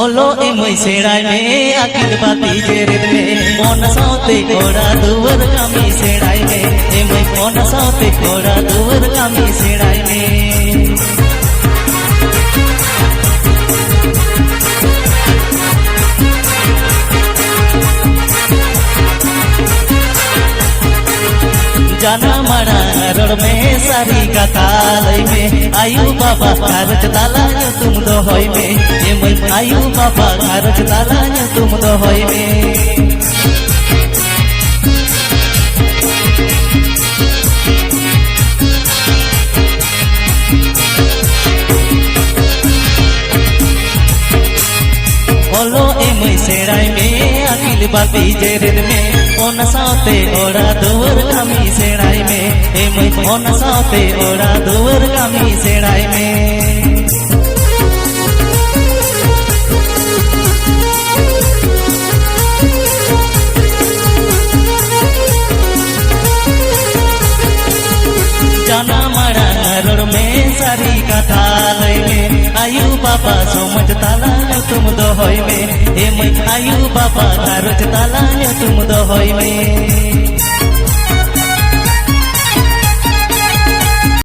ओलो एमय सेड़ाय में आकिल बाती जेरेद में ओना साथे कोड़ा दुवर कामी सेड़ाय में एमय ओना साथे कोड़ा दुवर कामी सेड़ाय में जाना मारा रोड में सारी कथा लई में आयु बाबा खर्च ताला तुम दो होय में एमय आयु बाबा खर्च ताला तुम दो होय में ओलो एमय सेड़ाय में आकिल बाती जेरेद में ओना साथे ओड़ा दुवर कामी सेड़ाय में एमय ओना साथे ओड़ा दुवर कामी सेड़ाय में जाना मारा रोड में सारी कथा लई में आयु बाबा समझ ताला तुम दो होय में एमय आयु बाबा खर्च ताला तुम दो होय में